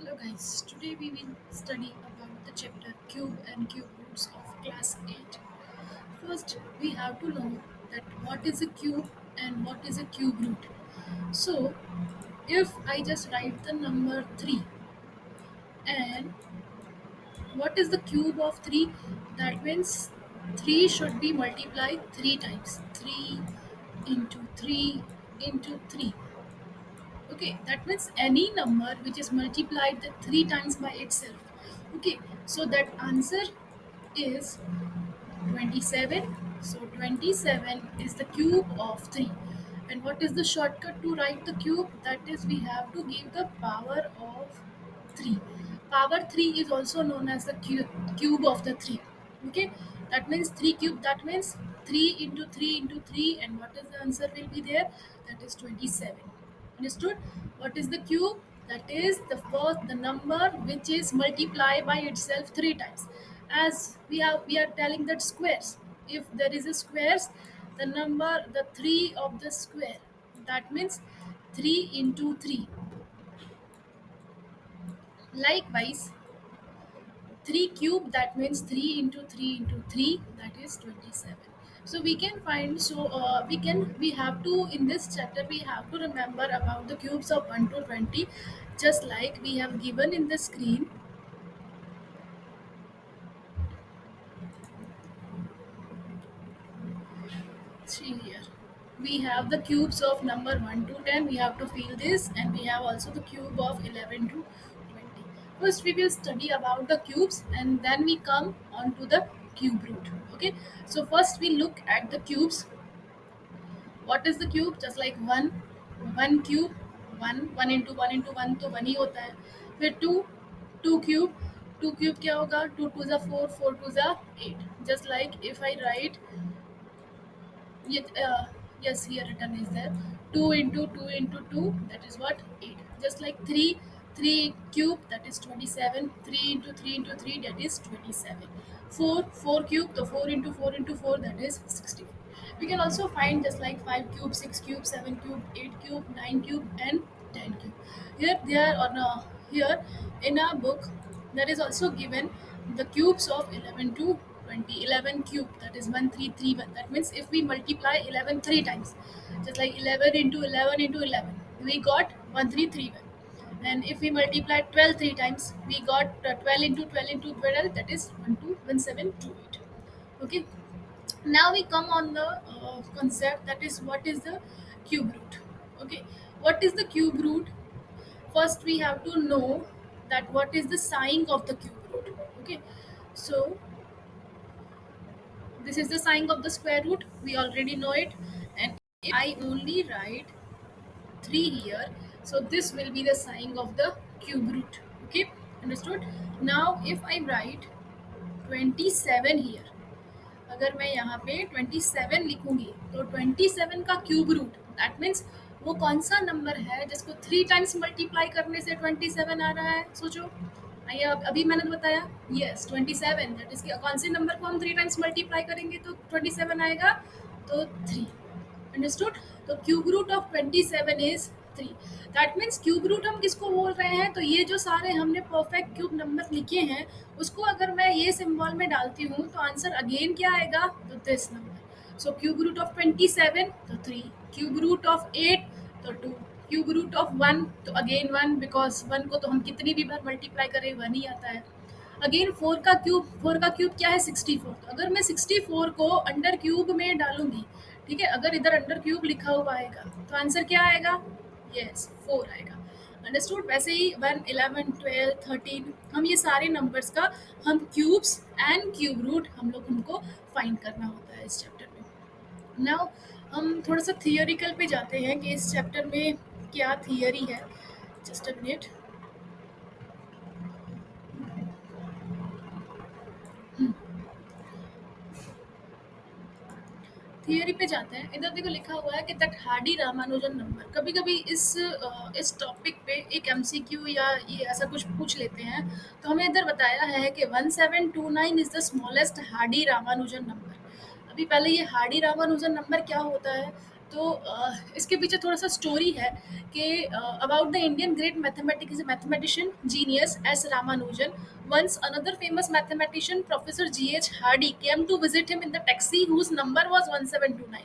Hello guys, today we will study about the chapter cube and cube roots of class 8. First, we have to know that what is a cube and what is a cube root. So, if I just write the number 3 and what is the cube of 3? That means 3 should be multiplied 3 times. 3 into 3 into 3. Okay, that means any number which is multiplied the 3 times by itself. Okay, so that answer is 27. So 27 is the cube of 3. And what is the shortcut to write the cube? That is, we have to give the power of 3. Power 3 is also known as the cube of the 3. Okay, that means 3 cube, that means 3 into 3 into 3, and what is the answer will be there? That is 27. Understood? What is the cube? That is the number which is multiplied by itself 3 times. As we are telling that squares, if there is a squares, the number, the 3 of the square, that means 3 into 3. Likewise, 3 cube, that means 3 into 3 into 3, that is 27. So we can find, we have to, in this chapter we have to remember about the cubes of 1 to 20, just like we have given in the screen. See here, we have the cubes of number 1 to 10, we have to fill this, and we have also the cube of 11 to 20. First we will study about the cubes and then we come on to the cube root. Okay, so first we look at the cubes. What is the cube? Just like one cube, one into one तो one ही होता है. फिर two cube, two cube क्या होगा? Two two जा four, four two जा eight. Just like if I write, yet yes, here written is there, two into two, that is what? 8. Just like three cube, that is 27. Three into three, that is 27. Four cube, the four into four, that is 64. We can also find just like 5 cube, 6 cube, 7 cube, 8 cube, 9 cube, and 10 cube. Here they are on here in our book. There is also given the cubes of 11 to 20. 11 cube, that is 1331. That means if we multiply 11 three times, just like 11 into 11 into 11, we got 1331. And if we multiply 12 three times, we got 12 into 12 into 12, that is 1728. Okay, now we come on the concept, that is what is the cube root. Okay, what is the cube root? First we have to know that what is the sign of the cube root. Okay, so this is the sign of the square root, we already know it. And if I only write 3 here, so this will be the sign of the cube root. Okay, understood? Now if I write 27 here, अगर मैं यहाँ पे 27 लिखूंगी, तो 27 का cube root, that means वो कौन सा नंबर है जिसको 3 टाइम्स मल्टीप्लाई करने से 27 आ रहा है? सोचो. आइए, अभी मैंने बताया, यस 27, दैट इज कौन से नंबर को हम 3 टाइम्स मल्टीप्लाई करेंगे तो 27 आएगा? तो 3. अंडरस्टूड? तो cube root of 27 is 3. That means cube root हम किसको बोल रहे हैं? तो ये जो सारे हमने परफेक्ट क्यूब नंबर लिखे हैं, उसको अगर मैं ये सिंबल में डालती हूँ तो आंसर अगेन क्या आएगा? तो this number. So cube root of 27 तो 3, क्यूब रूट ऑफ 8 तो 2, क्यूब रूट ऑफ 1 तो अगेन 1, बिकॉज 1 को तो हम कितनी भी बार मल्टीप्लाई करें 1 ही आता है. अगेन 4 का क्यूब क्या है? 64. तो अगर मैं 64 को अंडर क्यूब में डालूंगी, ठीक है, अगर इधर अंडर क्यूब लिखा हुआ आएगा तो आंसर क्या आएगा? यस 4 आएगा. अंडरस्टूड? वैसे ही 1, 11, 12, 13, हम ये सारे नंबर्स का हम क्यूब्स एंड क्यूब रूट हम लोग उनको फाइंड करना होता है इस चैप्टर में. नाउ हम थोड़ा सा थियोरिकल पे जाते हैं कि इस चैप्टर में क्या थियोरी है. Just a minute. थियरी पे जाते हैं. इधर देखो लिखा हुआ है कि दैट हार्डी रामानुजन नंबर. कभी कभी इस टॉपिक पे एक एमसीक्यू या ये ऐसा कुछ पूछ लेते हैं, तो हमें इधर बताया है कि 1729 is the smallest Hardy Ramanujan number. अभी पहले ये हार्डी रामानुजन नंबर क्या होता है? तो इसके पीछे थोड़ा-सा स्टोरी है कि about the Indian great mathematician genius S Ramanujan. Once another famous mathematician, Professor G.H. Hardy, came to visit him in the taxi whose number was 1729.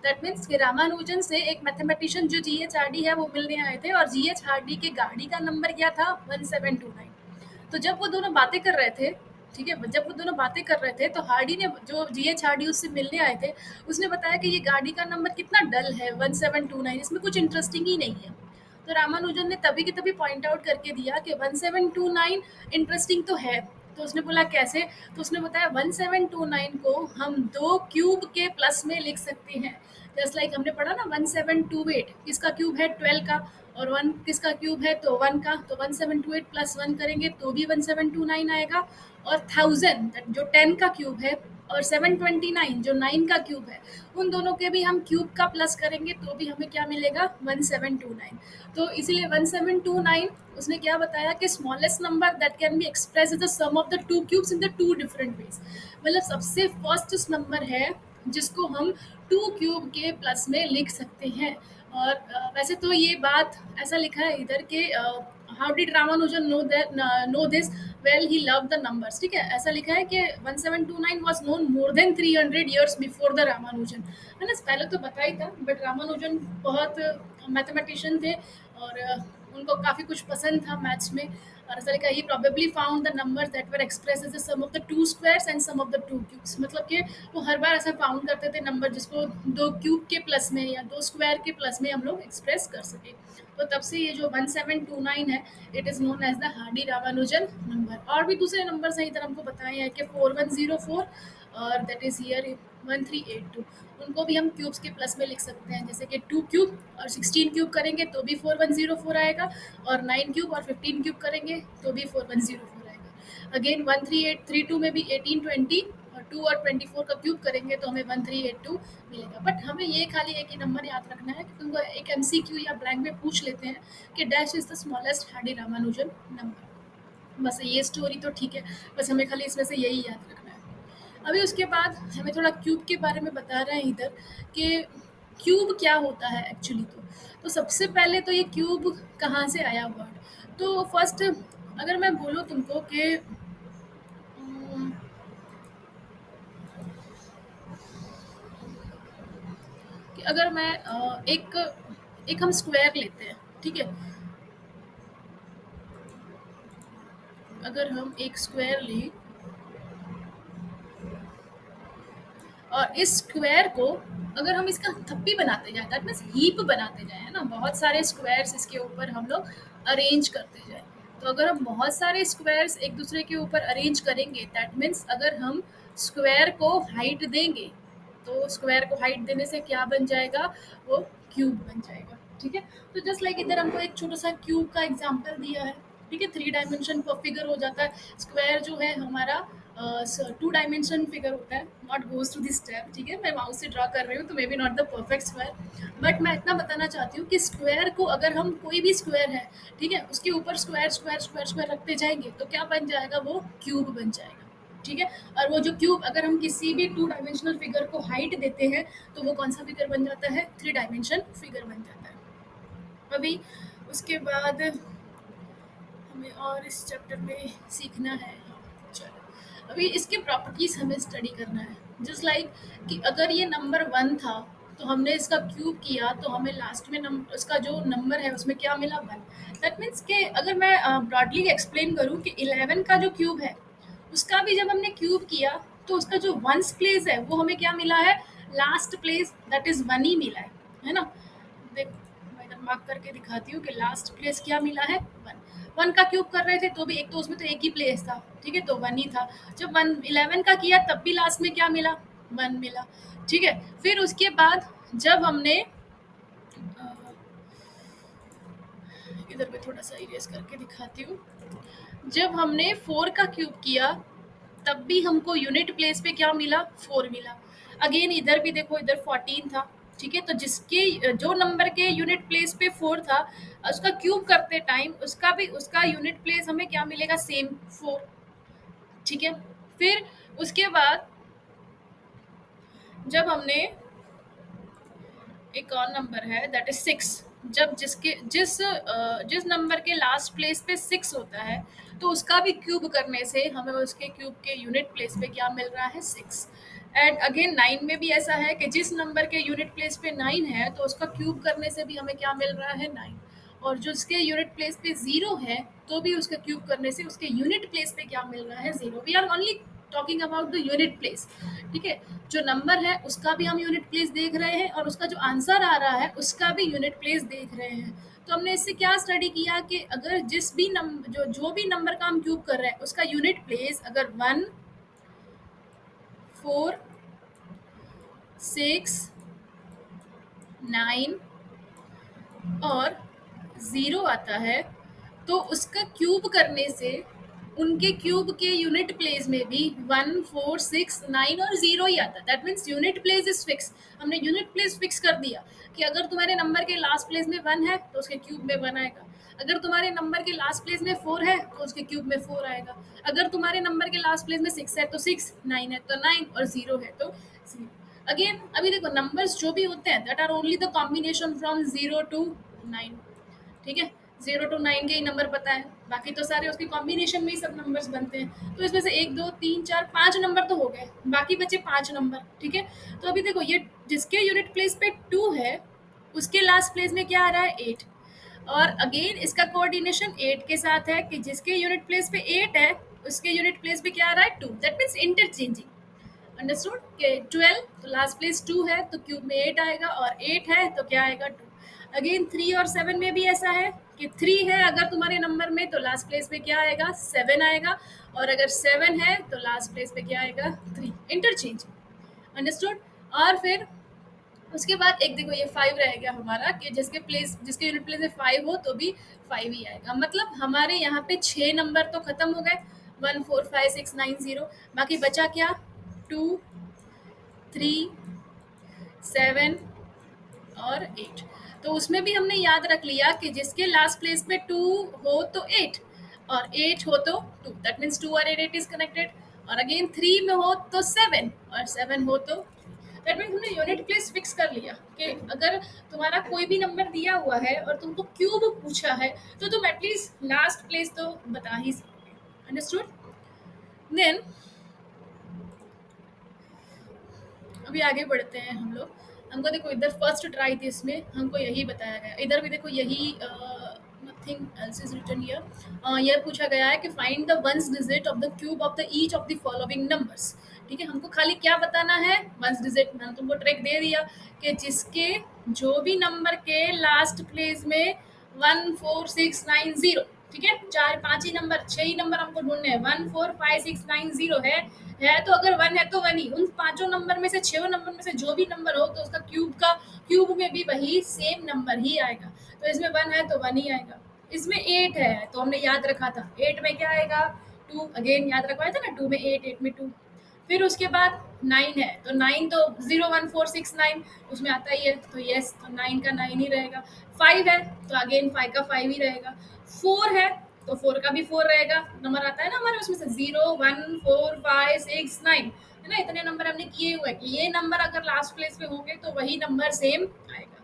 That means कि रामानुजन से एक मैथमेटिशियन जो जी एच हार्डी है वो मिलने आए थे, और जी एच हार्डी के गाड़ी का नंबर क्या था, 1729. तो जब वो दोनों बातें कर रहे थे, ठीक है, जब वो दोनों बातें कर रहे थे तो हार्डी ने, जो जीएच हार्डी उससे मिलने आए थे, उसने बताया कि ये गाड़ी का नंबर कितना डल है, 1729, इसमें कुछ इंटरेस्टिंग ही नहीं है. तो रामानुजन ने तभी के तभी पॉइंट आउट करके दिया कि 1729 इंटरेस्टिंग तो है. तो उसने बोला कैसे, तो उसने बताया 1729 को हम दो क्यूब के प्लस में लिख सकते हैं. जस्ट लाइक हमने पढ़ा ना 1728 किसका क्यूब है, 12 का, और 1 किसका क्यूब है, तो 1 का. तो 1728 प्लस 1 करेंगे तो भी 1729 आएगा. और 1000 जो 10 का क्यूब है, और 729 जो 9 का क्यूब है, उन दोनों के भी हम क्यूब का प्लस करेंगे तो भी हमें क्या मिलेगा, 1729. तो इसीलिए 1729 उसने क्या बताया कि smallest number that can be express is the sum of the two cubes in the two different ways. मतलब सबसे फर्स्ट नंबर है जिसको हम टू क्यूब के प्लस में लिख सकते हैं. और वैसे तो ये बात ऐसा लिखा है इधर के, how did Ramanujan know this, well he love the numbers. ठीक है, ऐसा लिखा है कि 1729 was known more than 300 years before the Ramanujan. मैंने पहले तो बताया ही था, बट रामानुजन बहुत मैथमेटिशियन थे, और उनको काफ़ी कुछ पसंद था मैथ्स में. और ऐसा लिखा, he probably found the numbers that were express as the sum of the two squares and sum of the two cubes. मतलब कि वो हर बार ऐसा फाउंड करते थे नंबर जिसको दो क्यूब के प्लस में या दो स्क्वायर के प्लस में हम लोग एक्सप्रेस कर सके. तो तब से ये जो 1729 है, it is known as the Hardy Ramanujan number. और भी दूसरे नंबर्स हैं इधर हमको बताए हैं कि 4104, और दैट इज़ हियर 1382. उनको भी हम क्यूब्स के प्लस में लिख सकते हैं, जैसे कि 2 क्यूब और 16 क्यूब करेंगे तो भी 4104 आएगा, और 9 क्यूब और 15 क्यूब करेंगे तो भी 4104 आएगा. अगेन 13832 में भी 1820 और 2 और 24 का क्यूब करेंगे तो हमें 1382 मिलेगा. बट हमें ये खाली एक ही नंबर याद रखना है, क्योंकि उनको एक एमसीक्यू या ब्लैंक में पूछ लेते हैं कि dash is the smallest Hardy Ramanujan number. बस ये स्टोरी तो ठीक है, बस हमें खाली इसमें से यही याद रखना है. अभी उसके बाद हमें थोड़ा क्यूब के बारे में बता रहे हैं इधर कि क्यूब क्या होता है एक्चुअली. तो सबसे पहले तो ये क्यूब कहाँ से आया वर्ड. तो फर्स्ट अगर मैं बोलूँ तुमको कि अगर मैं एक एक हम स्क्वायर लेते हैं, ठीक है, अगर हम एक स्क्वायर लें और इस स्क्वायर को अगर हम इसका थप्पी बनाते जाए, दैट मीन्स हीप बनाते जाए, है ना, बहुत सारे स्क्वायर्स इसके ऊपर हम लोग अरेंज करते जाए. तो अगर हम बहुत सारे स्क्वायर्स एक दूसरे के ऊपर अरेंज करेंगे, दैट मीन्स अगर हम स्क्वायर को हाइट देंगे, तो स्क्वायर को हाइट देने से क्या बन जाएगा, वो क्यूब बन जाएगा. ठीक है, तो जस्ट लाइक इधर हमको एक छोटा सा क्यूब का एग्जांपल दिया है. ठीक है, 3 डायमेंशन पर फिगर हो जाता है. स्क्वायर जो है हमारा 2 डायमेंशन फिगर होता है, not goes to this step. ठीक है, मैं माउस से ड्रॉ कर रही हूँ तो may be not the perfect square, but मैं इतना बताना चाहती हूँ कि स्क्वायर को अगर हम कोई भी स्क्वायर है, ठीक है, उसके ऊपर स्क्वायर स्क्वायर स्क्वायर स्क्वायर रखते जाएंगे तो क्या बन जाएगा, वो क्यूब बन जाएगा. ठीक है, और वो जो क्यूब अगर हम किसी भी 2 डायमेंशनल फिगर को हाइट देते हैं तो वो कौन सा फिगर बन जाता है, 3 डायमेंशन फिगर बन जाता है. अभी उसके बाद हमें और इस चैप्टर में सीखना है. चलो, अभी इसके प्रॉपर्टीज हमें स्टडी करना है. जस्ट लाइक कि अगर ये नंबर 1 था तो हमने इसका क्यूब किया तो हमें लास्ट में नंबर, उसका जो नंबर है उसमें क्या मिला, 1. दैट मीन्स कि अगर मैं ब्रॉडली एक्सप्लेन करूँ कि 11 का जो क्यूब है उसका भी जब हमने क्यूब किया तो उसका जो वंस प्लेस है वो हमें क्या मिला है, लास्ट प्लेस, दैट इज 1 ही मिला है ना. देख, मैं इधर मार्क करके दिखाती हूँ कि लास्ट प्लेस क्या मिला है, 1. 1 का क्यूब कर रहे थे तो भी एक तो उसमें तो एक ही प्लेस था, ठीक है, तो 1 ही था. जब 11 का किया तब भी लास्ट में क्या मिला, 1 मिला. ठीक है, फिर उसके बाद जब हमने इधर पे थोड़ा सा इरेज करके दिखाती हूँ, जब हमने 4 का क्यूब किया तब भी हमको यूनिट प्लेस पे क्या मिला, 4 मिला. अगेन इधर भी देखो, इधर 14 था. ठीक है, तो जिसके जो नंबर के यूनिट प्लेस पे 4 था, उसका क्यूब करते टाइम उसका भी उसका यूनिट प्लेस हमें क्या मिलेगा, सेम 4. ठीक है, फिर उसके बाद जब हमने एक और नंबर है दैट इज 6। जब जिस नंबर के लास्ट प्लेस पे 6 होता है तो उसका भी क्यूब करने से हमें उसके क्यूब के यूनिट प्लेस पे क्या मिल रहा है, 6। एंड अगेन 9 में भी ऐसा है कि जिस नंबर के यूनिट प्लेस पे 9 है तो उसका क्यूब करने से भी हमें क्या मिल रहा है, 9। और जो उसके यूनिट प्लेस पे 0 है तो भी उसका क्यूब करने से उसके यूनिट प्लेस पे क्या मिल रहा है, 0। We are only talking about the unit place. ठीक है, जो नंबर है उसका भी हम यूनिट प्लेस देख रहे हैं और उसका जो आंसर आ रहा है उसका भी यूनिट प्लेस देख रहे हैं। तो हमने इससे क्या स्टडी किया कि अगर जिस भी नंबर जो भी नंबर का हम क्यूब कर रहे हैं उसका यूनिट प्लेस अगर 1, 4, 6, 9 और 0 आता है तो उसका क्यूब करने से उनके क्यूब के यूनिट प्लेस में भी 1, 4, 6, 9 और 0 ही आता है। That means unit place is fix. हमने यूनिट प्लेस फिक्स कर दिया कि अगर तुम्हारे नंबर के लास्ट प्लेस में 1 है तो उसके क्यूब में 1 आएगा। अगर तुम्हारे नंबर के लास्ट प्लेस में 4 है तो उसके क्यूब में 4 आएगा। अगर तुम्हारे नंबर के लास्ट प्लेस में 6 है तो 6, 9 है तो 9 और 0 है तो 0। अगेन अभी देखो नंबर्स जो भी होते हैं that are only the combination from 0 to 9। ठीक है, 0 to 9 के ही नंबर पता है, बाकी तो सारे उसके कॉम्बिनेशन में ही सब नंबर्स बनते हैं। तो इसमें से 1, 2, 3, 4, 5 नंबर तो हो गए, बाकी बचे 5 नंबर। ठीक है, तो अभी देखो ये जिसके यूनिट प्लेस पे 2 है उसके लास्ट प्लेस में क्या आ रहा है, 8। और अगेन इसका कोऑर्डिनेशन 8 के साथ है कि जिसके यूनिट प्लेस पे 8 है उसके यूनिट प्लेस पे क्या आ रहा है, 2। That means interchanging. अंडरस्टूड कि 12 तो लास्ट प्लेस 2 है तो क्यूब में 8 आएगा और 8 है तो क्या आएगा, 2। अगेन 3 और 7 में भी ऐसा है कि 3 है अगर तुम्हारे नंबर में तो लास्ट प्लेस पे क्या आएगा, 7 आएगा। और अगर 7 है तो लास्ट प्लेस पे क्या आएगा, 3। इंटरचेंज। अंडरस्टूड। और फिर उसके बाद एक देखो ये 5 रह गया हमारा कि जिसके यूनिट प्लेस में 5 हो तो भी 5 ही आएगा। मतलब हमारे यहाँ पे 6 नंबर तो खत्म हो गए, 1, 4, 5, 6, 9, 0। बाकी बचा क्या, 2, 3, 7 और 8। तो उसमें भी हमने याद रख लिया कि जिसके लास्ट प्लेस पे 2 हो तो 8 और 8 हो तो 2। दैट मीन्स 2 और 8 इज कनेक्टेड। और अगेन 3 में हो तो 7 और 7 हो तो, दैट मीन्स हमने यूनिट प्लेस फिक्स कर लिया कि अगर तुम्हारा कोई भी नंबर दिया हुआ है और तुमको क्यूब पूछा है तो तुम एटलीस्ट लास्ट प्लेस तो बता ही सकते। अंडरस्टूड। देन अभी आगे बढ़ते हैं हम लोग। हमको देखो इधर फर्स्ट ट्राई थी, इसमें हमको यही बताया गया। इधर भी देखो यही nothing else is written here. यह पूछा गया है कि find the ones digit of the cube of the each of the following numbers. ठीक है, हमको खाली क्या बताना है, वंस डिजिट। मैंने तुमको ट्रिक दे दिया कि जिसके जो भी नंबर के लास्ट प्लेस में 1, 4, 6, 9, 0। ठीक है, चार पांच ही नंबर, 6 ही नंबर हमको ढूंढने हैं। 1, 4, 5, 6, 9, 0 है तो अगर 1 है तो 1 ही। उन पांचों नंबर में से 6 नंबर में से जो भी नंबर हो तो उसका क्यूब में भी वही सेम नंबर ही आएगा। तो इसमें 1 है तो 1 ही आएगा। इसमें 8 है तो हमने याद रखा था 8 में क्या आएगा, 2। अगेन याद रखवाया था ना, 2 में 8, 8 में 2। फिर उसके बाद 9 है तो 9 तो 0, 1, 4, 6, 9 उसमें आता ही है तो यस, तो 9 का 9 ही रहेगा। 5 है तो अगेन 5 का 5 ही रहेगा। 4 है तो 4 का भी 4 रहेगा। नंबर आता है ना हमारे उसमें से 0, 1, 4, 5, 6, 9, है ना। इतने नंबर हमने किए हुए कि ये नंबर अगर लास्ट प्लेस पे होंगे तो वही नंबर सेम आएगा।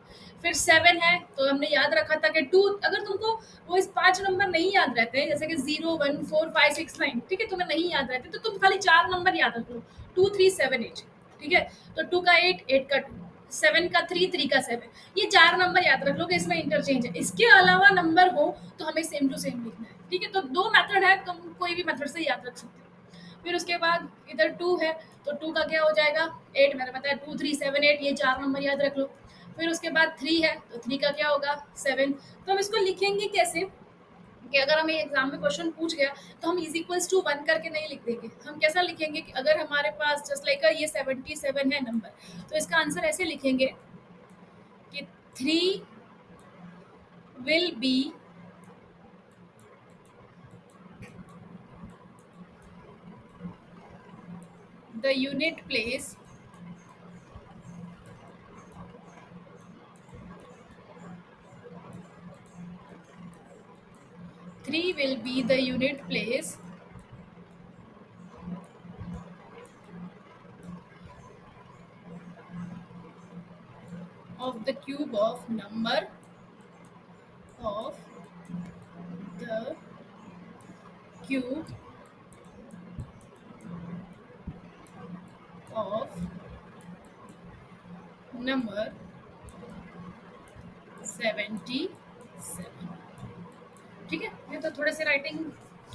फिर 7 है तो हमने याद रखा था कि 2। अगर तुमको वो इस 5 नंबर नहीं याद रहते हैं जैसे कि 0, 1, 4, 5, 6, 9, ठीक है, तुम्हें नहीं याद रहते तो तुम खाली 4 नंबर याद रख लो, 2, 3, 7, 8। ठीक है, तो 2 का 8, 8 का 2, 7 का 3, 3 का 7। ये 4 नंबर याद रख लो कि इसमें इंटरचेंज है। इसके अलावा नंबर हो तो हमें सेम टू सेम लिखना है। ठीक है, तो 2 मेथड है, तुम कोई भी मेथड से याद रख सकते हो। फिर उसके बाद इधर 2 है तो 2 का क्या हो जाएगा, 8। मैंने बताया 2, 3, 7, 8 ये 4 नंबर याद रख लो। फिर उसके बाद 3 है तो 3 का क्या होगा, 7। तो हम इसको लिखेंगे कैसे कि अगर हमें एग्जाम में क्वेश्चन पूछ गया तो हम इज इक्वल्स टू 1 करके नहीं लिख देंगे। हम कैसा लिखेंगे कि अगर हमारे पास जस्ट लाइक ये 77 है नंबर तो इसका आंसर ऐसे लिखेंगे कि 3 will be the unit place three will be the unit place of the cube of number of the cube of number 77। ठीक है, ये तो थोड़े से राइटिंग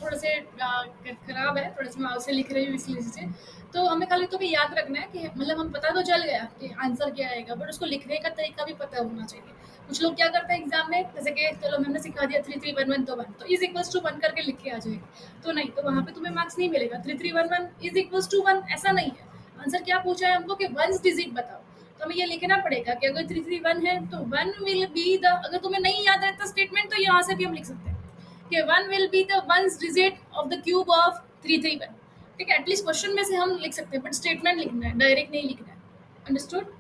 थोड़े से खराब है, थोड़े से मैं आपसे लिख रही हूँ इसलिए से। तो हमें खाली तो भी याद रखना है कि मतलब हम पता तो चल गया कि आंसर क्या आएगा, बट उसको लिखने का तरीका भी पता होना चाहिए। कुछ लोग क्या करते हैं एग्जाम में, जैसे कि चलो मैंने सिखा दिया 3311 तो 1 तो इज इक्वल्स टू 1 करके लिख के आ जाएगी, तो नहीं, तो वहाँ पे तुम्हें मार्क्स नहीं मिलेगा। 3311 इज इक्वल्स टू 1 ऐसा नहीं है। आंसर क्या पूछा है हमको कि वंस डिजिट बताओ, तो हमें ये लिखना पड़ेगा कि अगर 331 है तो 1 विल बी द, अगर तुम्हें नहीं याद रहता स्टेटमेंट तो यहाँ से भी हम लिख सकते हैं कि 1 will be the ones digit of the cube of 331। ठीक है, एटलीस्ट क्वेश्चन में से हम लिख सकते हैं, बट स्टेटमेंट लिखना है, डायरेक्ट नहीं लिखना है। अंडरस्टूड।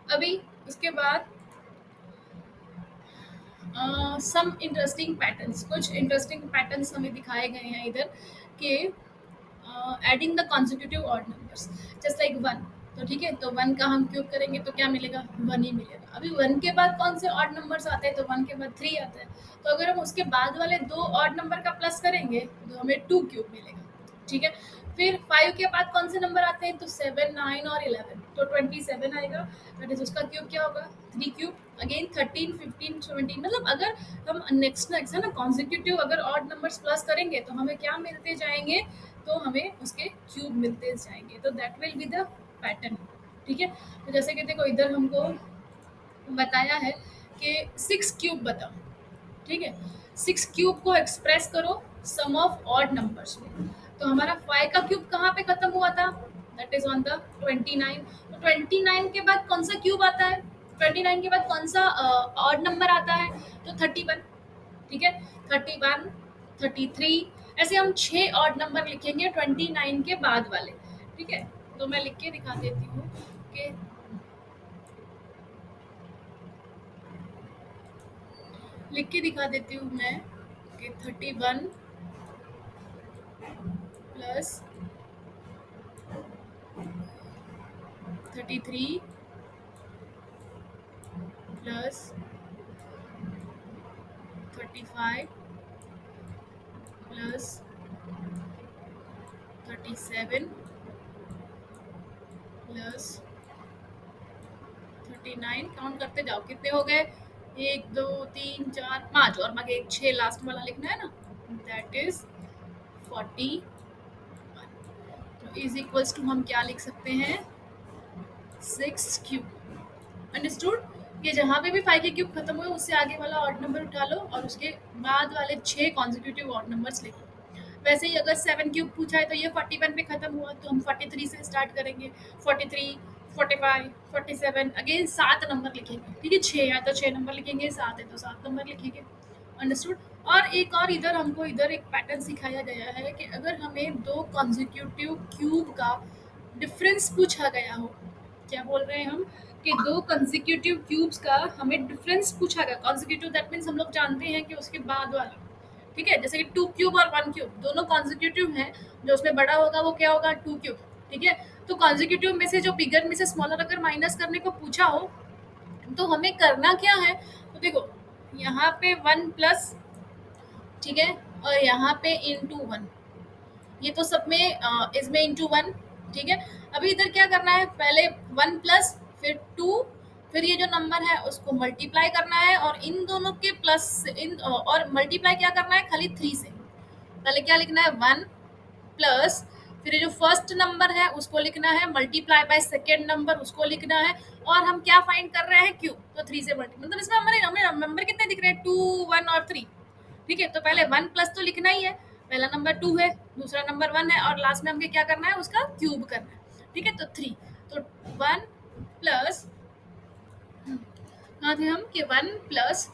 अभी इसके बाद सम इंटरेस्टिंग पैटर्न्स, कुछ इंटरेस्टिंग पैटर्न्स हमें दिखाए गए हैं इधर कि adding the consecutive odd numbers just like 1। तो ठीक है, तो 1 का हम क्यूब करेंगे तो क्या मिलेगा, 1 ही मिलेगा। अभी 1 के बाद कौन से ऑड नंबर्स आते हैं, तो 1 के बाद 3 आता है। तो अगर हम उसके बाद वाले दो ऑड नंबर का प्लस करेंगे तो हमें 2 क्यूब मिलेगा। ठीक है, फिर 5 के बाद कौन से नंबर आते हैं, तो 7, 9 और 11, तो 27 आएगा। दैट इज उसका क्यूब क्या होगा, 3 क्यूब। अगेन 13, 15, 17, मतलब अगर हम नेक्स्ट नेक्स्ट है ना कॉन्जिक्यूटिव अगर ऑड नंबर्स प्लस करेंगे तो हमें क्या मिलते जाएंगे, तो हमें उसके क्यूब मिलते जाएंगे। तो that will be the pattern. ठीक है, तो जैसे कि देखो इधर हमको बताया है कि 6 क्यूब बताओ। ठीक है, 6 क्यूब को एक्सप्रेस करो सम ऑफ ऑड नंबर्स में। तो हमारा 5 का क्यूब कहाँ पे खत्म हुआ था, दैट इज ऑन द 29। तो 29 के बाद कौन सा क्यूब आता है, 29 के बाद कौन सा ऑड नंबर आता है, तो 31। ठीक है, 31, 33, ऐसे हम 6 ऑड नंबर लिखेंगे 29 के बाद वाले। ठीक है, तो मैं लिख के दिखा देती हूँ कि लिख के दिखा देती हूँ मैं कि 31 plus 33 plus 35 plus 37 plus 39, count करते जाओ कितने हो गए, 1 2 3 4 5 और बाकी 6 लास्ट वाला लिखना है ना, दैट इज 41। तो इज इक्वल्स टू हम क्या लिख सकते हैं, 6 क्यूब। अंडरस्टूड। ये जहाँ पे भी 5 के क्यूब खत्म हुए उससे आगे वाला ऑड नंबर उठा लो और उसके बाद वाले 6 कॉन्जिक्यूटिव ऑड नंबर्स लिखो। वैसे ही अगर 7 क्यूब पूछा है तो ये 41 पे खत्म हुआ तो हम 43 से स्टार्ट करेंगे, 43, 45, 47, अगेन 7 नंबर लिखेंगे। ठीक है, 6 है तो 6 नंबर लिखेंगे, 7 है तो 7 नंबर लिखेंगे। अंडरस्टूड। और एक और इधर हमको इधर एक पैटर्न सिखाया गया है कि अगर हमें दो कॉन्जिक्यूटिव क्यूब का डिफरेंस पूछा गया हो, क्या बोल रहे हैं हम कि दो कंसेक्यूटिव क्यूब्स का हमें डिफरेंस पूछा गया। कंसेक्यूटिव दैट मीन्स हम लोग जानते हैं कि उसके बाद वाला। ठीक है, जैसे कि 2 क्यूब और 1 क्यूब दोनों कंसेक्यूटिव हैं, जो उसमें बड़ा होगा वो क्या होगा, 2 क्यूब। ठीक है, तो कंसेक्यूटिव में से जो बिगर में से स्मॉलर अगर माइनस करने को पूछा हो तो हमें करना क्या है, तो देखो यहाँ पे 1 प्लस, ठीक है, और यहाँ पे इंटू 1, ये तो सब में इसमें इंटू 1। ठीक है, अभी इधर क्या करना है, पहले 1 प्लस फिर 2, फिर ये जो नंबर है उसको मल्टीप्लाई करना है और इन दोनों के प्लस इन और मल्टीप्लाई क्या करना है, खाली 3 से। पहले क्या लिखना है, 1 प्लस फिर ये जो फर्स्ट नंबर है उसको लिखना है, मल्टीप्लाई बाय सेकेंड नंबर उसको लिखना है, और हम क्या फाइंड कर रहे हैं, क्यूब। तो 3 से मल्टी, मतलब इसमें हमारे हमें नंबर कितने दिख रहे हैं, 2, 1 और 3। ठीक है, तो पहले 1 प्लस तो लिखना ही है, पहला नंबर 2 है, दूसरा नंबर 1 है, और लास्ट में हमें क्या करना है, उसका क्यूब करना है। ठीक है, तो 3, तो 1 प्लस, कहाँ थे हम, कि 1 प्लस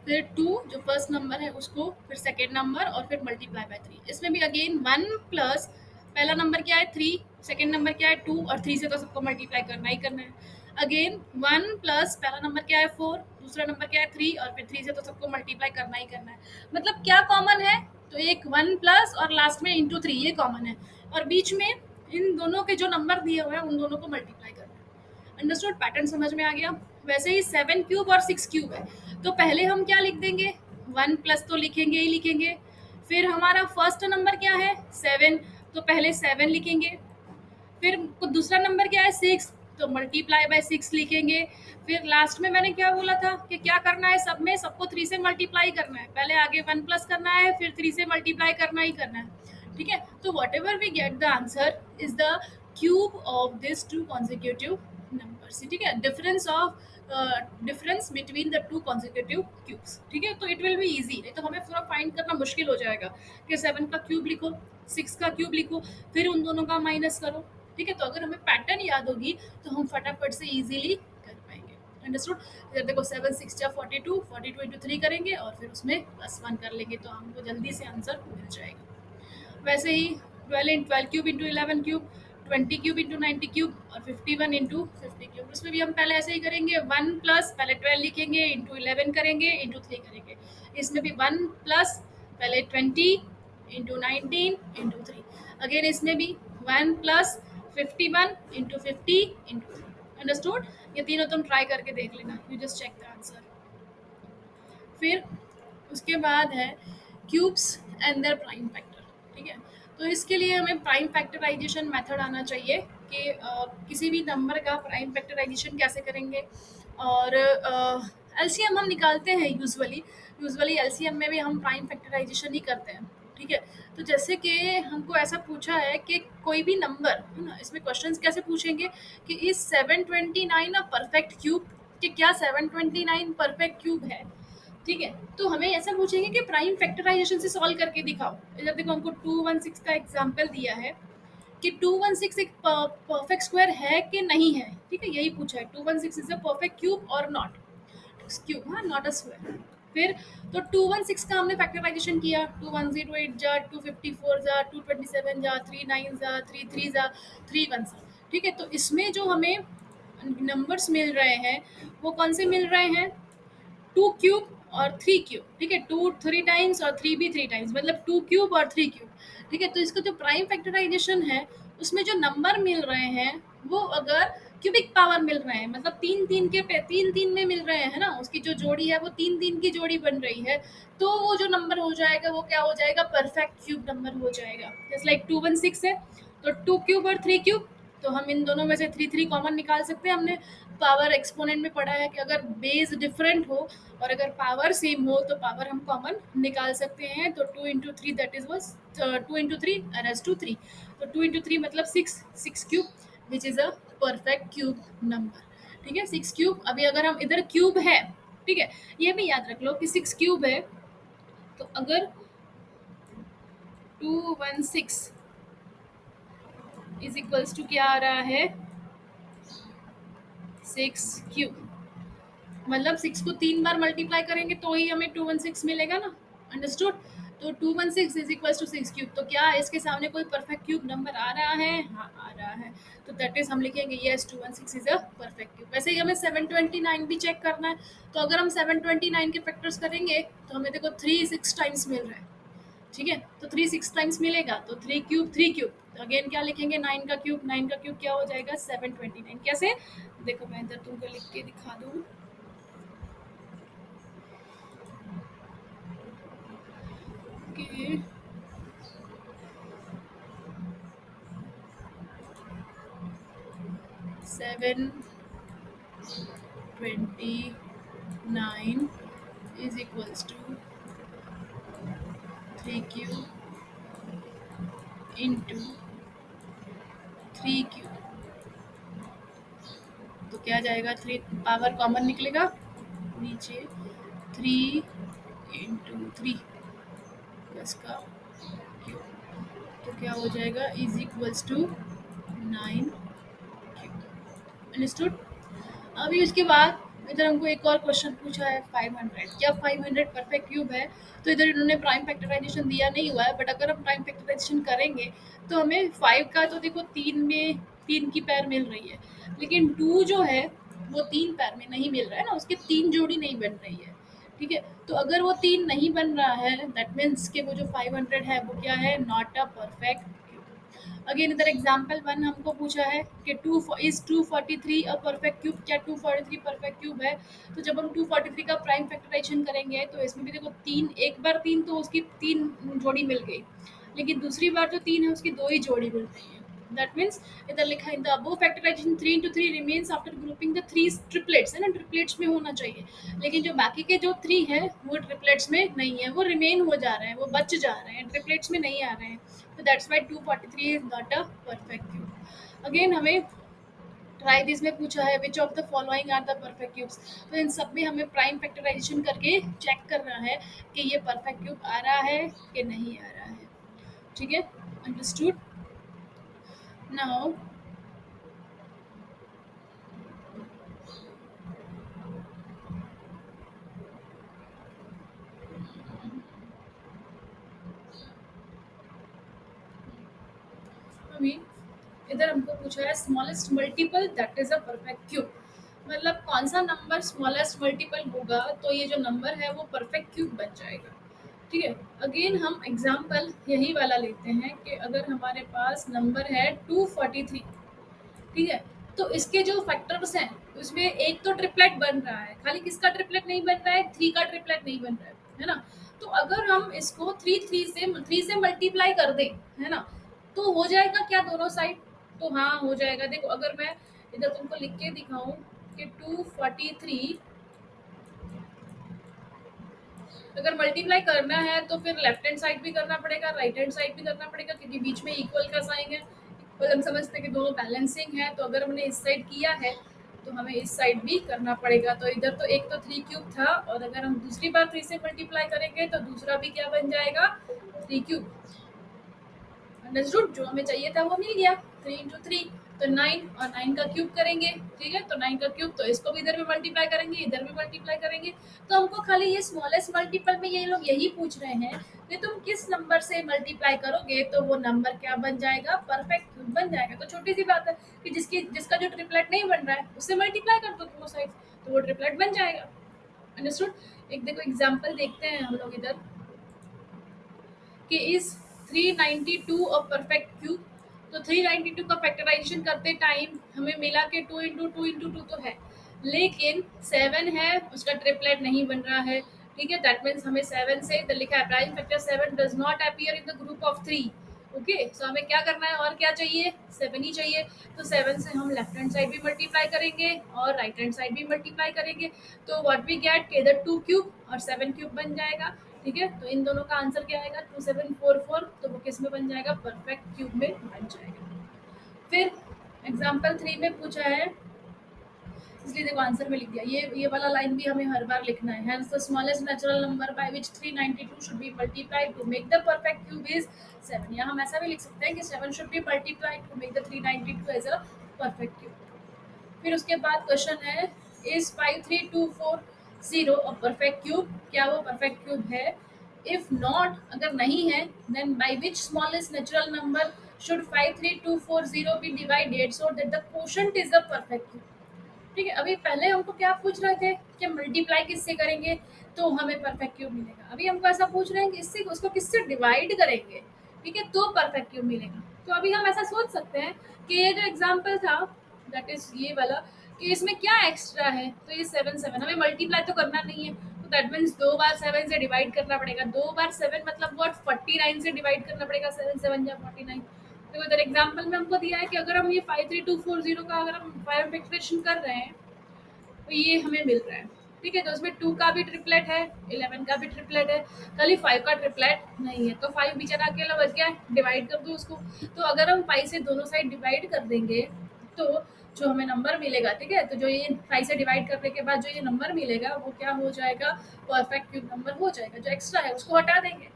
फिर 2 जो फर्स्ट नंबर है उसको, फिर सेकेंड नंबर और फिर मल्टीप्लाई बाय 3। इसमें भी अगेन 1 प्लस पहला नंबर क्या है 3, सेकेंड नंबर क्या है 2, और 3 से तो सबको मल्टीप्लाई करना ही करना है। अगेन 1 प्लस पहला नंबर क्या है 4, दूसरा नंबर क्या है 3, और फिर 3 से तो सबको मल्टीप्लाई करना ही करना है। मतलब क्या कॉमन है, तो एक 1 प्लस और लास्ट में इंटू 3 ये कॉमन है, और बीच में इन दोनों के जो नंबर दिए हुए हैं उन दोनों को मल्टीप्लाई करना है। अंडरस्टूड, पैटर्न समझ में आ गया। वैसे ही 7 क्यूब और 6 क्यूब है, तो पहले हम क्या लिख देंगे, 1 प्लस तो लिखेंगे ही लिखेंगे। फिर हमारा फर्स्ट नंबर क्या है, 7, तो पहले 7 लिखेंगे। फिर दूसरा नंबर क्या है, 6, तो मल्टीप्लाई बाय 6 लिखेंगे। फिर लास्ट में मैंने क्या बोला था कि क्या करना है, सब में सबको 3 से मल्टीप्लाई करना है, पहले आगे 1 प्लस करना है, फिर 3 से मल्टीप्लाई करना ही करना है। ठीक है, तो whatever we get the answer is the cube of this two consecutive numbers. ठीक है, difference between the two consecutive cubes. ठीक है, तो इट विल बी इजी, नहीं तो हमें थोड़ा फाइंड करना मुश्किल हो जाएगा कि 7 का क्यूब लिखो, 6 का क्यूब लिखो, फिर उन दोनों का माइनस करो। ठीक है, तो अगर हमें पैटर्न याद होगी तो हम फटाफट से इजीली कर पाएंगे। अंडरस्टूड। इधर देखो 7 6 जा 42, 42 इंटू 3 करेंगे और फिर उसमें +1 कर लेंगे, तो हमको जल्दी से आंसर मिल जाएगा। वैसे ही 12 cube into 11 cube, 20 cube into 90 cube और 51 इंटू 50 क्यूब। उसमें भी हम पहले ऐसे ही करेंगे, 1 प्लस पहले 12 लिखेंगे, इंटू 11 करेंगे, इंटू 3 करेंगे। इसमें भी 1 प्लस पहले 20 इंटू 19 इंटू 3। अगेन इसमें भी 1 प्लस 51 इंटू 50 इंटू 3। अंडरस्टूड। ये तीनों तुम ट्राई करके देख लेना, you just check the answer. फिर उसके बाद है cubes and their prime factor. ठीक है, तो इसके लिए हमें प्राइम फैक्टराइजेशन मेथड आना चाहिए कि किसी भी नंबर का प्राइम फैक्टराइजेशन कैसे करेंगे। और एलसीएम हम निकालते हैं यूजुअली, एलसीएम में भी हम प्राइम फैक्टराइजेशन ही करते हैं। ठीक है, तो जैसे कि हमको ऐसा पूछा है कि कोई भी नंबर है ना, इसमें क्वेश्चंस कैसे पूछेंगे कि इज 729 अ परफेक्ट क्यूब, कि क्या 729 परफेक्ट क्यूब है। ठीक है, तो हमें ऐसा पूछेंगे कि प्राइम फैक्टराइजेशन से सॉल्व करके दिखाओ। इधर देखो हमको 216 का एग्जांपल दिया है कि 216 एक परफेक्ट स्क्वायर है कि नहीं है। ठीक है, यही पूछा है, 216 इज अ परफेक्ट क्यूब और नॉट क्यूब, हाँ नॉट अ स्क्वायर। फिर तो 216 का हमने फैक्टराइजेशन किया, 2108 जा, 254 जा, 227 जा, 39 जा, 33 जा, 31 जा। ठीक है, तो इसमें जो हमें नंबर्स मिल रहे हैं वो कौन से मिल रहे हैं, 2 क्यूब और 3 क्यूब। ठीक है, 2 3 टाइम्स और 3 भी 3 टाइम्स, मतलब 2 क्यूब और 3 क्यूब। ठीक है, तो इसका जो प्राइम फैक्टराइजेशन है उसमें जो नंबर मिल रहे हैं वो अगर क्यूबिक पावर मिल रहे हैं, मतलब तीन तीन के पे तीन तीन में मिल रहे हैं ना, उसकी जो जोड़ी है वो तीन तीन की जोड़ी बन रही है, तो वो जो नंबर हो जाएगा वो क्या हो जाएगा, परफेक्ट क्यूब नंबर हो जाएगा। जैसे लाइक 216 है, तो 2 क्यूब और 3 क्यूब, तो हम इन दोनों में से 3 कॉमन निकाल सकते हैं। हमने पावर एक्सपोनेंट में पढ़ा है कि अगर बेस डिफरेंट हो और अगर पावर सेम हो तो पावर हम कॉमन निकाल सकते हैं। तो 2 into 3 that is was 2 into 3 raise to 3, तो 2 इंटू 3 मतलब 6, 6 cube which is a perfect cube number. ठीक है, 6 क्यूब। अभी अगर हम इधर क्यूब है, ठीक है, ये भी याद रख लो कि 6 क्यूब है, तो अगर 216 इज इक्वल्स टू क्या आ रहा है, 6 क्यूब, मतलब 6 को 3 बार मल्टीप्लाई करेंगे तो ही हमें 216 मिलेगा ना। अंडरस्टूड। तो 216 इज इक्वल टू 6 क्यूब, तो क्या इसके सामने कोई परफेक्ट क्यूब नंबर आ रहा है, हाँ आ रहा है, तो दैट इज हम लिखेंगे yes 216 is a perfect cube. वैसे ही हमें 729 भी चेक करना है, तो अगर हम 729 के फैक्टर्स करेंगे तो हमें देखो 3 6 टाइम्स मिल रहा है। ठीक है, तो 3 6 टाइम्स मिलेगा, तो 3 क्यूब 3 क्यूब, अगेन क्या लिखेंगे, 9 का क्यूब, 9 का क्यूब क्या हो जाएगा 729। कैसे, देखो मैं इधर तुमको लिख के दिखा दूँ कि 729 is equals to 3 cube into 3 cube, तो क्या जाएगा, 3 पावर कॉमन निकलेगा नीचे, 3 इंटू 3 प्लस का क्यूब, तो क्या हो जाएगा is equals to 9 cube. Understood. अभी उसके बाद इधर हमको एक और क्वेश्चन पूछा है 500, क्या 500 परफेक्ट क्यूब है। तो इधर इन्होंने प्राइम फैक्टराइजेशन दिया नहीं हुआ है, बट अगर हम प्राइम फैक्टराइजेशन करेंगे तो हमें 5 का तो देखो 3 में 3 की पैर मिल रही है, लेकिन 2 जो है वो 3 पैर में नहीं मिल रहा है ना, उसकी 3 जोड़ी नहीं बन रही है। ठीक है, तो अगर वो 3 नहीं बन रहा है दैट मीन्स कि वो जो 500 है वो क्या है, not a perfect cube. Again इधर एग्जांपल वन हमको पूछा है कि two is 243 a perfect cube, क्या 243 परफेक्ट क्यूब है? तो जब हम 243 का प्राइम फैक्टराइजेशन करेंगे तो इसमें भी देखो तीन, एक बार तीन तो उसकी तीन जोड़ी मिल गई, लेकिन दूसरी बार जो तीन है उसकी दो ही जोड़ी मिल रही है। दैट मीन्स इधर लिखा है in the above factorisation 3 into 3 remains after grouping the three triplets, है ना, ट्रिपलेट्स में होना चाहिए, लेकिन जो बाकी के जो थ्री है वो ट्रिपलेट्स में नहीं है, वो रिमेन हो जा रहे हैं, वो बच जा रहे हैं, ट्रिपलेट्स में नहीं आ रहे हैं। तो that's why 243 is not a perfect cube. Again हमें ट्राई दिस में पूछा है which of the following are the perfect cubes. तो इन सब में हमें प्राइम फैक्टराइजेशन करके चेक करना है कि ये परफेक्ट क्यूब आ रहा है कि नहीं आ रहा है। ठीक है, अंडरस्टूड। नाउ अभी इधर हमको पूछा है smallest multiple that is a perfect cube, मतलब कौन सा नंबर स्मॉलेस्ट मल्टीपल होगा तो ये जो नंबर है वो परफेक्ट क्यूब बन जाएगा। ठीक है, अगेन हम एग्जांपल यही वाला लेते हैं कि अगर हमारे पास नंबर है 243, ठीक है, तो इसके जो फैक्टर्स हैं उसमें एक तो ट्रिपलेट बन रहा है, खाली किसका ट्रिपलेट नहीं बन रहा है, थ्री का ट्रिपलेट नहीं बन रहा है ना। तो अगर हम इसको थ्री से मल्टीप्लाई कर दें, है ना, तो हो जाएगा क्या दोनों साइड? तो हाँ हो जाएगा। देखो अगर मैं इधर तुमको लिख के दिखाऊं कि 243 अगर मल्टीप्लाई करना है तो फिर लेफ्ट हैंड साइड भी करना पड़ेगा, राइट हैंड साइड भी करना पड़ेगा, क्योंकि बीच में इक्वल का साइन है। इक्वल हम समझते हैं कि दोनों बैलेंसिंग है, तो अगर हमने इस साइड किया है तो हमें इस साइड भी करना पड़ेगा। तो इधर तो एक तो थ्री क्यूब था, और अगर हम दूसरी बार थ्री से मल्टीप्लाई करेंगे तो दूसरा भी क्या बन जाएगा, थ्री क्यूब। अंडरस्टूड, जो हमें चाहिए था वो मिल गया, 3 into 3 तो 9, और 9 का क्यूब करेंगे। ठीक है, तो 9 का क्यूब तो इसको भी इधर भी मल्टीप्लाई करेंगे, इधर भी मल्टीप्लाई करेंगे। तो हमको खाली ये स्मॉलेस्ट मल्टीपल में ये लोग यही पूछ रहे हैं कि तुम किस नंबर से मल्टीप्लाई करोगे तो वो नंबर क्या बन जाएगा, परफेक्ट क्यूब बन जाएगा। तो छोटी सी बात है कि जिसका जो ट्रिपलेट नहीं बन रहा है उससे मल्टीप्लाई कर दो दोनों साइड, तो वो ट्रिपलेट बन जाएगा। अंडरस्टूड। एक देखो एग्जाम्पल देखते हैं हम लोग इधर कि इज 392 अ परफेक्ट क्यूब। तो 392 का फैक्टराइजेशन करते टाइम हमें मिला कि 2 into 2 into 2 तो है, लेकिन 7 है उसका ट्रिपलेट नहीं बन रहा है। ठीक है, दैट मीन्स हमें 7 से इधर लिखा है prime factor 7 does not appear in the group of 3। Okay, so हमें क्या करना है और क्या चाहिए, 7 ही चाहिए। तो 7 से हम लेफ्ट हैंड साइड भी मल्टीप्लाई करेंगे और राइट हैंड साइड भी मल्टीप्लाई करेंगे, तो व्हाट वी गेट के इधर 2 क्यूब और 7 क्यूब बन जाएगा। ठीक है, तो इन दोनों का आंसर क्या आएगा, 2744, तो वो किस में बन जाएगा, परफेक्ट क्यूब में बन जाएगा। फिर एग्जाम्पल 3 में पूछा है, इसलिए देखो आंसर में लिख दिया, ये वाला लाइन भी हमें हर बार लिखना है। Hence the smallest natural number by which 392 should be multiplied to make the perfect cube is 7, या हम ऐसा भी लिख सकते हैं कि 7 should be multiplied to make the 392 as a perfect cube। फिर उसके बाद क्वेश्चन है इज 53240 अ परफेक्ट क्यूब, क्या वो परफेक्ट क्यूब है? इफ नॉट, अगर नहीं है, then by which smallest natural number should 53240 be divided so that the quotient is a perfect cube. ठीक है, अभी पहले हमको क्या पूछ रहे थे कि मल्टीप्लाई किससे करेंगे तो हमें परफेक्ट क्यूब मिलेगा। अभी हमको ऐसा पूछ रहे हैं कि इससे उसको किससे डिवाइड करेंगे, ठीक है, तो परफेक्ट क्यूब मिलेगा। तो अभी हम ऐसा सोच सकते हैं कि ये जो एग्जाम्पल था, दैट इज ये वाला, कि इसमें क्या एक्स्ट्रा है, तो ये 7 हमें मल्टीप्लाई तो करना नहीं है, तो दैट मीन्स दो बार 7 से डिवाइड करना पड़ेगा। दो बार 7 मतलब व्हाट, 49 से डिवाइड करना पड़ेगा, 7 7 या 49। तो इधर एग्जाम्पल में हमको दिया है कि अगर हम ये 53240 का अगर हम फैक्टराइजेशन कर रहे हैं तो ये हमें मिल रहा है। ठीक है, तो उसमें 2 का भी ट्रिपलेट है, 11 का भी ट्रिपलेट है, खाली 5 का ट्रिपलेट नहीं है। तो 5 बेचारा अकेला बच गया, डिवाइड कर दो उसको। तो अगर हम 5 से दोनों साइड डिवाइड कर देंगे तो जो हमें नंबर मिलेगा, ठीक है, तो जो ये 5 से डिवाइड करने के बाद जो ये नंबर मिलेगा वो क्या हो जाएगा, परफेक्ट क्यूब नंबर हो जाएगा। जो एक्स्ट्रा है उसको हटा देंगे।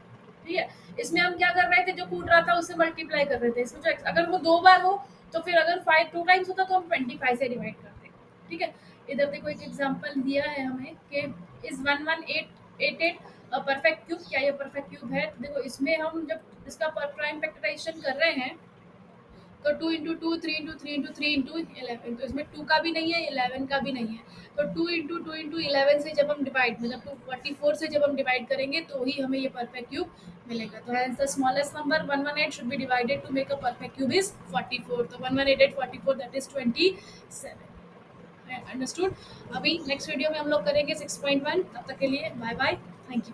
ठीक है, इसमें हम क्या कर रहे थे, जो कूट रहा था उससे मल्टीप्लाई कर रहे थे। इसमें जो अगर वो दो बार हो तो फिर अगर 5 2 टाइम्स होता तो हम 25 से डिवाइड करते। ठीक है, इधर देखो एक एग्जांपल दिया है हमें कि इज 11888 परफेक्ट क्यूब, क्या ये परफेक्ट क्यूब है? तो देखो इसमें हम जब इसका प्राइम फैक्टराइजेशन कर रहे हैं तो 2 इंटू 3 इंटू 3 इंटू 3 इंटू 11, तो इसमें 2 का भी नहीं है, 11 का भी नहीं है। तो 2 इंटू 11 से जब हम डिवाइड, मतलब 244 से जब हम डिवाइड करेंगे तो ही हमें ये परफेक्ट क्यूब मिलेगा। तो hence the smallest number 118 should be divided to make a perfect cube is 44। तो 1188 44, दैट इज 27। अंडरस्टूड। अभी नेक्स्ट वीडियो में हम लोग करेंगे 6.1। तब तक के लिए बाय बाय। Thank you.